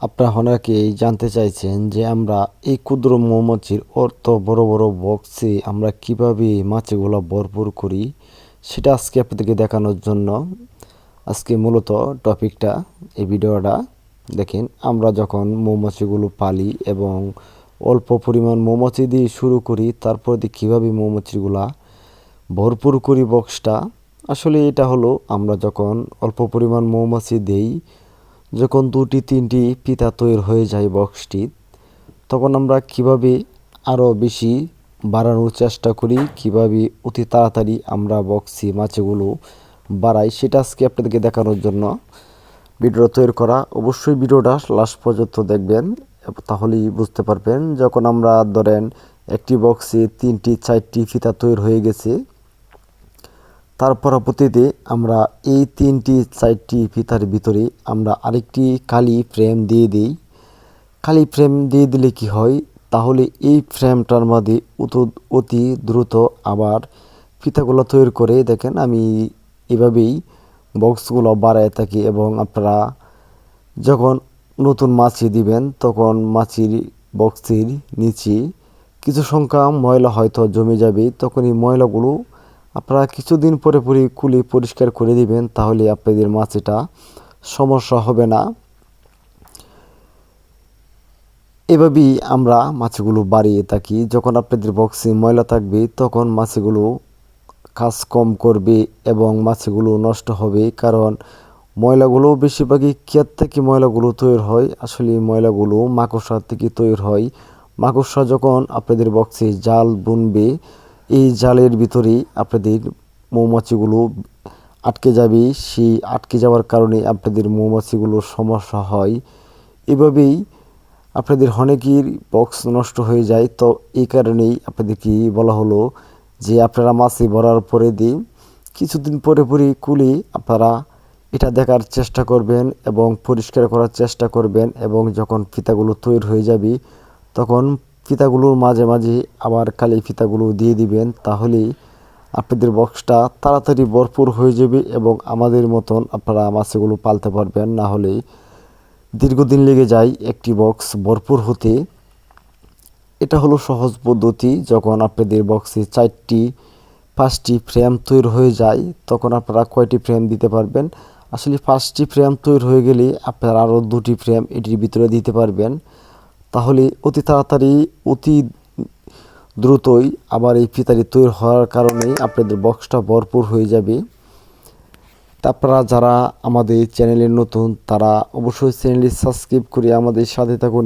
আপনারা অনেকেই জানতে চাইছেন যে আমরা এই ক্ষুদ্র মৌমাছির অর্থ বড় বড় বক্সে আমরা কিভাবে মাছিগুলো ভরপুর করি, সেটা আজকে আপনাদেরকে দেখানোর জন্য আজকে মূলত টপিকটা এই ভিডিওটা দেখেন। আমরা যখন মৌমাছিগুলো পালি এবং অল্প পরিমাণ মৌমাছি দিয়ে শুরু করি, তারপর দিয়ে কীভাবে মৌমাছিগুলা ভরপুর করি বক্সটা। আসলে এটা হলো আমরা যখন অল্প পরিমাণ মৌমাছি দেই, যখন দুটি তিনটি ফিতা তৈরি হয়ে যায় বক্সটি, তখন আমরা কিভাবে আরও বেশি বাড়ানোর চেষ্টা করি, কিভাবে অতি তাড়াতাড়ি আমরা বক্সি মাছগুলো বাড়াই, সেটা আজকে আপনাদেরকে দেখানোর জন্য ভিডিও তৈরি করা। অবশ্যই ভিডিওটা লাস্ট পর্যন্ত দেখবেন, তাহলেই বুঝতে পারবেন। যখন আমরা ধরেন একটি বক্সে 3টি 4টি ফিতা তৈরি হয়ে গেছে, তার পরবর্তীতে আমরা এই 3টি 4টি ফিতার ভিতরে আমরা আরেকটি কালি ফ্রেম দিয়ে দিই। কালি ফ্রেম দিয়ে দিলে কি হয়, তাহলে এই ফ্রেমটার মধ্যে অতি দ্রুত আবার ফিতাগুলো তৈরি করে। দেখেন আমি এভাবেই বক্সগুলো বাড়ায় থাকি, এবং আপনারা যখন নতুন মাছি দিবেন তখন মাছির বক্সের নিচে কিছু সংখ্যা ময়লা হয়তো জমে যাবে, তখন এই ময়লাগুলো আপনারা কিছুদিন পরে খুলে পরিষ্কার করে দিবেন, তাহলে আপনাদের মাছিটা সমস্যা হবে না। এভাবেই আমরা মাছগুলো বাড়িয়ে থাকি। যখন আপনাদের বক্সে ময়লা থাকবে তখন মাছগুলো কাজ কম করবে এবং মাছগুলো নষ্ট হবে, কারণ ময়লাগুলো বেশিরভাগই ক্ষেত থেকে ময়লাগুলো তৈরি হয়। আসলে ময়লাগুলো মাকড়সার থেকে তৈরি হয়। মাকড়সা যখন আপনাদের বক্সে জাল বুনবে, এই জালের ভিতরে আপনাদের মৌমাছিগুলো আটকে যাবে। সেই আটকে যাওয়ার কারণে আপনাদের মৌমাছিগুলোর সমস্যা হয়। এভাবেই আপনাদের অনেকের বক্স নষ্ট হয়ে যায়। তো এই কারণেই আপনাদেরকে বলা হলো যে আপনারা মাছি ভরার পরে দিন কিছুদিন পরে খুলে আপনারা এটা দেখার চেষ্টা করবেন এবং পরিষ্কার করার চেষ্টা করবেন, এবং যখন ফিতাগুলো তৈরি হয়ে যাবে তখন ফিতাগুলোর মাঝে মাঝে আবার কালি ফিতাগুলো দিয়ে দিবেন, তাহলেই আপনাদের বক্সটা তাড়াতাড়ি ভরপুর হয়ে যাবে এবং আমাদের মতন আপনারা মাছগুলো পালতে পারবেন। না হলে দীর্ঘদিন লেগে যায় একটি বক্স ভরপুর হতে। এটা হলো সহজ পদ্ধতি। যখন আপনাদের বক্সে 4টি 5টি ফ্রেম তৈরি হয়ে যায়, তখন আপনারা কয়টি ফ্রেম দিতে পারবেন। আসলে 5টি ফ্রেম তৈরি হয়ে গেলে আপনারা আরও 2টি ফ্রেম এটির ভিতরে দিতে পারবেন, তাহলে অতি তাড়াতাড়ি অতি দ্রুতই আবার এই ফিতাটি তৈরি হওয়ার কারণে আপনাদের বক্সটা ভরপুর হয়ে যাবে। আপনারা যারা আমাদের চ্যানেলে নতুন, তারা অবশ্যই চ্যানেলটি সাবস্ক্রাইব করে আমাদের সাথে থাকুন।